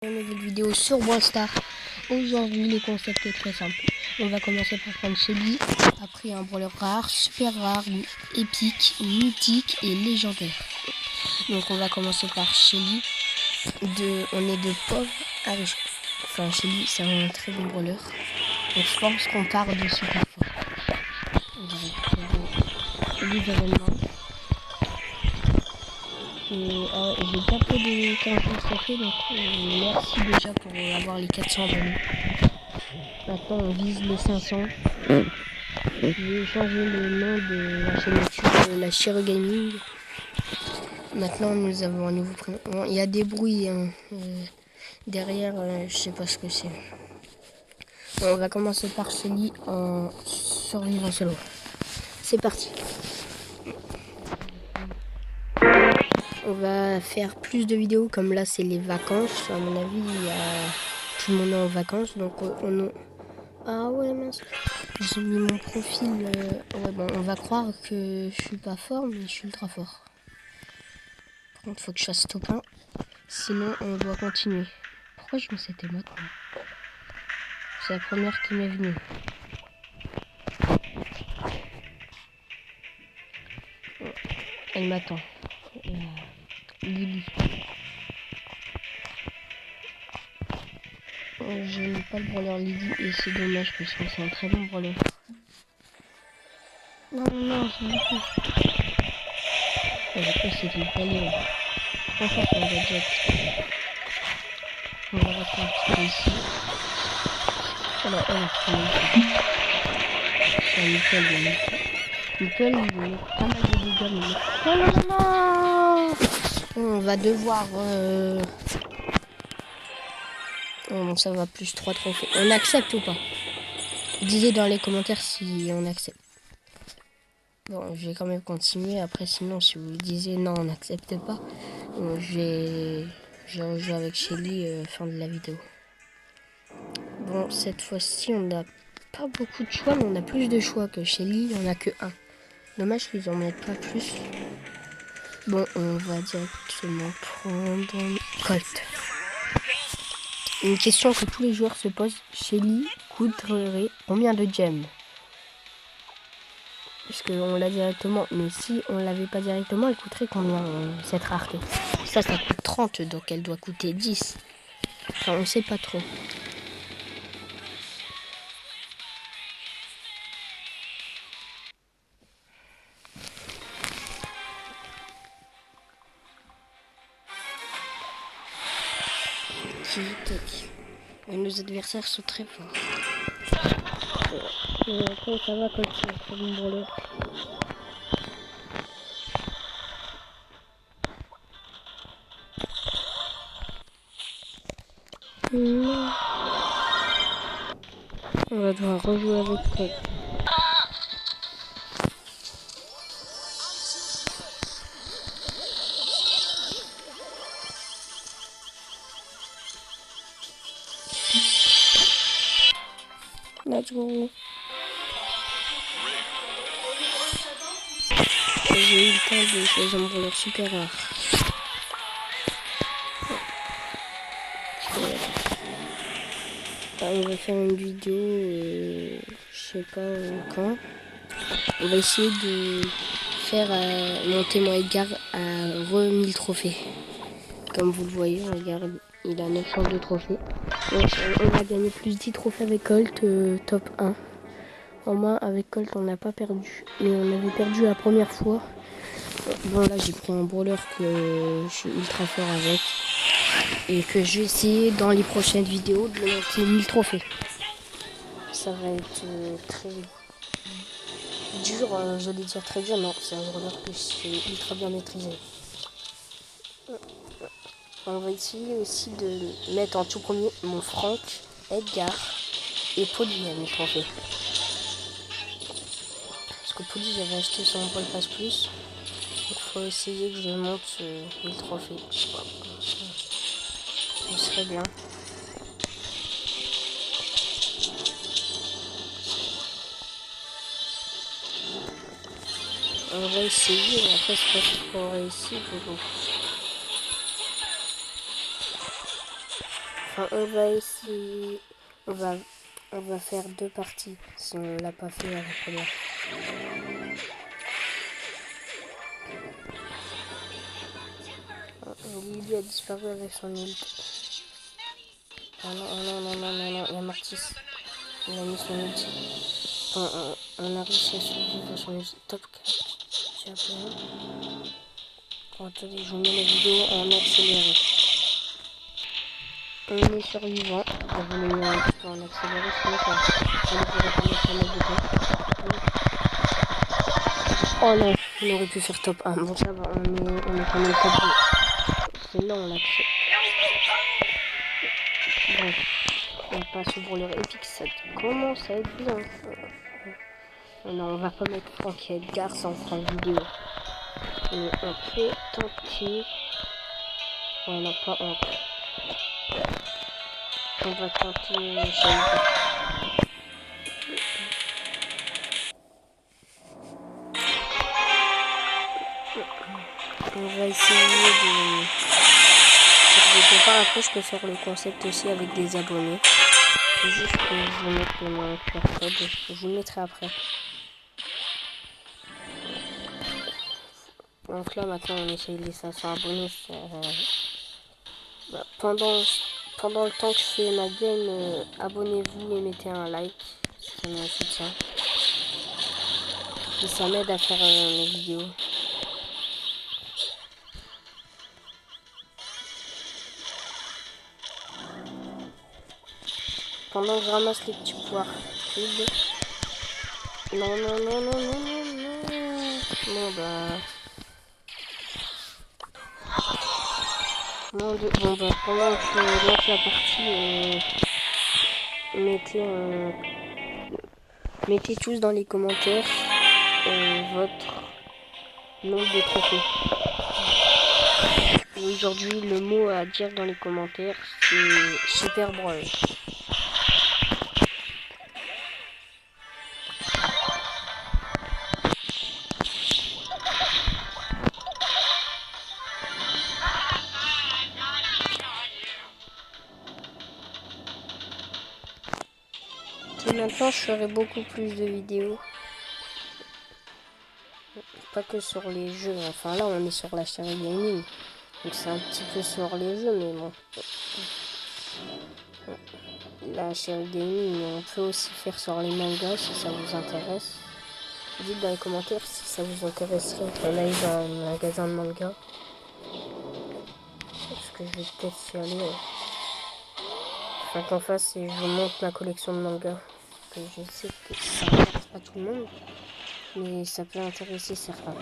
Une nouvelle vidéo sur Brawl Stars. Aujourd'hui, le concept est très simple. On va commencer par prendre Shelly, après un brawler rare, super rare, épique, mythique et légendaire. Donc on va commencer par Shelly. On est de pauvres à riches. Enfin, Shelly, c'est un très bon brawler. Donc je pense qu'on part de super fort. On va récupérer les événements. J'ai bien peu de 15 trophées, donc merci déjà pour avoir les 400 abonnés. Maintenant on vise les 500. Je vais changer le nom de la chaîne YouTube, la Chiro Gaming. Maintenant nous avons un nouveau prénom. Bon, il y a des bruits derrière, je sais pas ce que c'est. Bon, on va commencer par Shelly en survivant solo. C'est parti. On va faire plus de vidéos, comme là c'est les vacances. À mon avis, tout le monde est en vacances, donc Ah ouais, mince. J'ai mis mon profil. Ouais, bon, on va croire que je suis pas fort, mais je suis ultra fort. Par contre, faut que je fasse top 1. Sinon, on doit continuer. Pourquoi je mets cette émote moi ? C'est la première qui m'est venue. Elle m'attend. Lily. Je n'ai pas le brawler Lily et c'est dommage parce que c'est un très bon brawler. Non, c'est beaucoup. J'ai cru que c'était le palier. Enfin, on va jet. On va rester un petit peu ici. Alors, c'est nickel, bien nickel, il met pas mal de dégâts, mais non. On va devoir... Oh bon, ça va, plus 3 trophées. On accepte ou pas? Disez dans les commentaires si on accepte. Bon, je vais quand même continuer. Après, sinon, si vous disiez non, on n'accepte pas, j'ai rejoué avec Shelly fin de la vidéo. Bon, cette fois-ci, on n'a pas beaucoup de choix, mais on a plus de choix que Shelly. Il n'y en a que un. Dommage qu'ils en mettent pas plus. Bon, on va directement prendre Colt. Une question que tous les joueurs se posent. Shelly coûterait combien de gemmes? Parce qu'on l'a directement. Mais si on l'avait pas directement, elle coûterait combien cette rareté? Ça coûte 30, donc elle doit coûter 10. Enfin, on sait pas trop. Et nos adversaires sont très forts. Après, ça va quand c'est un très bon brawler. On va devoir rejouer avec Colt. Let's go. J'ai eu le temps de choisir un brawler super rare. On va faire une vidéo, je sais pas quand. On va essayer de faire monter mon Edgar à 1000 trophées. Comme vous le voyez, regarde, il a 902 trophées. Donc, on va gagner plus 10 trophées avec Colt, top 1. Au moins, avec Colt, on n'a pas perdu. Mais on avait perdu la première fois. Bon, là, j'ai pris un brawler que je suis ultra fort avec. Et que je vais essayer dans les prochaines vidéos de monter 1000 trophées. Ça va être très dur, j'allais dire très dur, non, c'est un brawler que c'est ultra bien maîtrisé. On va essayer aussi de mettre en tout premier mon Franck, Edgar et Polly à 1000 trophées. Parce que Polly, j'avais acheté son Brawl Pass Plus. Il faut essayer que je monte 1000 trophées. Ce serait bien. On va essayer, après c'est pas ce qu'on réussit, mais bon. Enfin, on va essayer. On va faire 2 parties si on l'a pas fait à la première. Lily a disparu avec son ult. Oh non, oh non, non, non, non, non, il y a Martis. Il a mis son ult. On a réussi à survivre sur les top 4. J'ai appelé. Oh, attendez, je vous mets la vidéo en accéléré. On est survivant. Je vous mets un petit peu en accéléré, sinon ça nous pourrait prendre pas mal de temps. Oh non, on aurait pu faire top 1. Bon, ça va, on est quand même top 2. C'est long là. Bon, on passe au brûleur épique, ça commence à être bien. Non, on va pas mettre Franck et Edgar sans prendre vidéo. Mais on peut tenter. Ouais, non, pas encore. On va tenter Shaïda. On va essayer de... Après, je peux faire le concept aussi avec des abonnés. C'est juste que je vais mettre mon QR code. Je vous le mettrai après. Donc là, maintenant, on essaye les 500 abonnés. Pendant le temps que je fais ma game, abonnez-vous et mettez un like. Ça me soutient. Et ça m'aide à faire mes vidéos. Pendant que je ramasse les petits poires. Non, non, non, non, non, non, non. Bon, bah... Bon, bah, pendant que je lance la partie, mettez tous dans les commentaires votre nombre de trophées. Aujourd'hui, le mot à dire dans les commentaires, c'est Super Brawl. Et maintenant, je ferai beaucoup plus de vidéos. Pas que sur les jeux. Enfin, là, on est sur la série gaming. Donc, c'est un petit peu sur les jeux, mais bon. La série gaming, on peut aussi faire sur les mangas si ça vous intéresse. Dites dans les commentaires si ça vous intéresserait qu'on aille dans un magasin de manga. Parce que je vais peut-être y aller. Enfin, qu'en face, et je vous montre ma collection de mangas. Que je sais que ça n'intéresse pas tout le monde. Mais ça peut intéresser certains.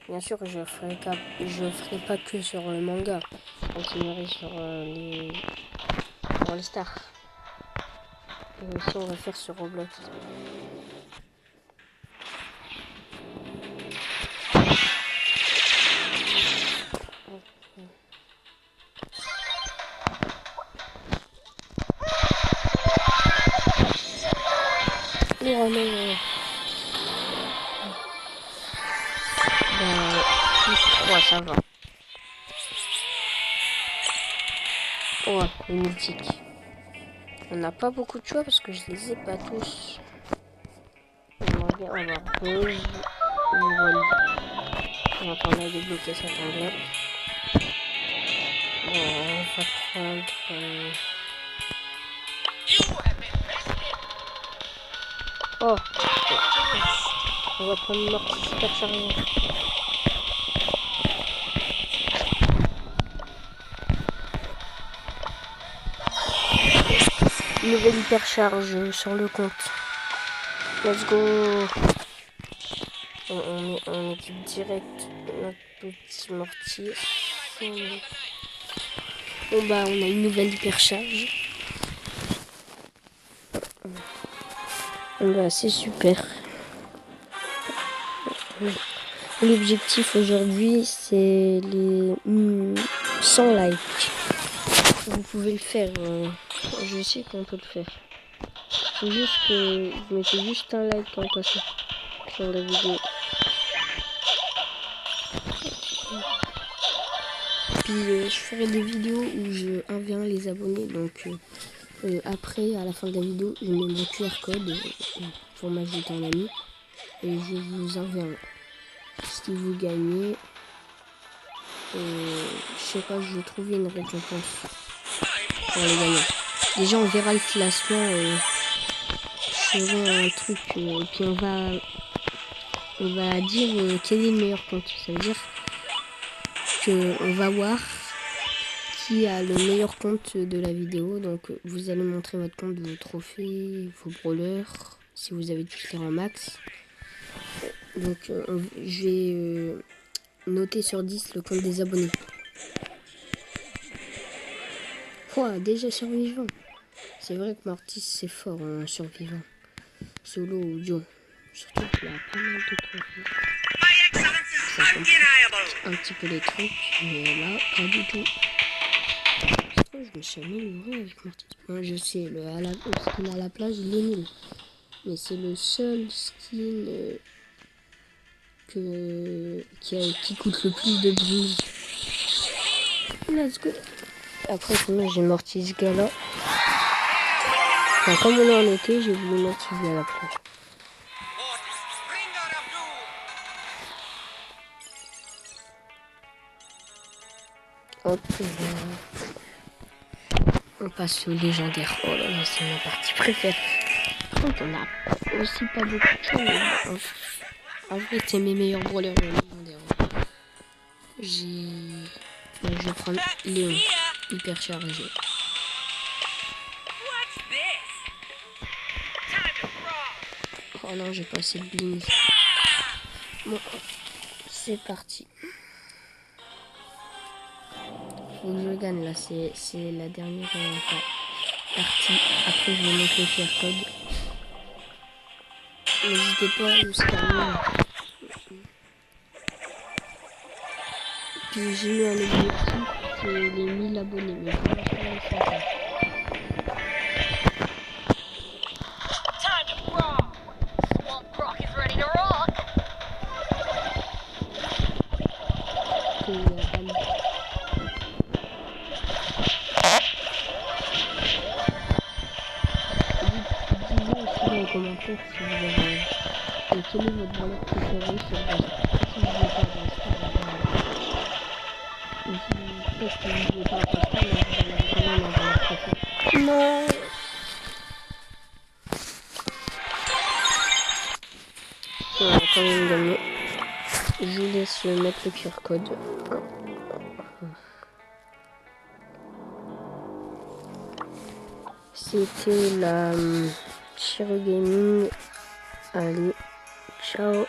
Bien sûr, je ferai pas que sur le manga. Je continuerai sur les stars. Et aussi, on va faire sur Roblox. Oh non. Plus 3, ça va. Oh, les mythiques. On n'a pas beaucoup de choix parce que je les ai pas tous. J'aimerais bien avoir rose, nouvelle. Donc on a débloqué cet anglais. Bon, on va prendre... Oh, on va prendre une morte super chargée. Nouvelle hypercharge sur le compte. Let's go. On équipe direct notre petit mortier. Bon bah on a une nouvelle hypercharge. Bah c'est super. L'objectif aujourd'hui c'est les 100 likes. Vous pouvez le faire. Je sais qu'on peut le faire. Faut juste que vous mettez juste un like en passant sur la vidéo. Puis je ferai des vidéos où je 1v1 les abonnés. Donc après, à la fin de la vidéo, je mets mon QR code pour m'ajouter en ami. Et je vous enverrai. Si vous gagnez, je sais pas, je vais trouver une récompense pour les gagnants. Déjà, on verra le classement. Je ferai un truc. Et puis on va dire quel est le meilleur compte. Ça veut dire qu'on va voir qui a le meilleur compte de la vidéo. Donc vous allez montrer votre compte, vos trophées, vos brawlers, si vous avez tous les rangs max. Donc je vais noter sur 10 le compte des abonnés. Quoi, déjà survivant. C'est vrai que Mortis c'est fort en survivant. Solo ou duo. Surtout qu'il a pas mal de trophées. Ça complique un petit peu les trucs, mais là, pas du tout. Je me suis amélioré avec Mortis. Moi je sais, le skin à la plage il est nul. Mais c'est le seul skin qui coûte le plus de bronze. Let's go. Après sinon j'ai Mortis Gala. Enfin, comme on est en été, j'ai voulu mettre celui à la plage. Hop, on passe au légendaire. Oh là là, c'est ma partie préférée. Par contre, on a aussi pas beaucoup de choses. En vrai, c'est mes meilleurs brawlers légendaires. Je vais prendre Léon, hyper chargé. Oh non, j'ai pas assez de bling. Bon, c'est parti. Faut que je gagne là, c'est la dernière partie. Après, je vais mettre le QR code. N'hésitez pas à nous scanner. Puis j'ai eu un objectif, c'est les 1000 abonnés. Mais pour l'instant, ils sont pas. En commentaire si vous avez quel est votre brawler préféré sur Brawl Stars. Si vous jouez pas à Brawl Stars, peut-être que vous jouez pas à Brawl Stars, mais vous avez quand même un brawler préféré. Non. On a quand même gagné. Je vous laisse mettre le QR code. C'était la Chiro Gaming. Allez, ciao.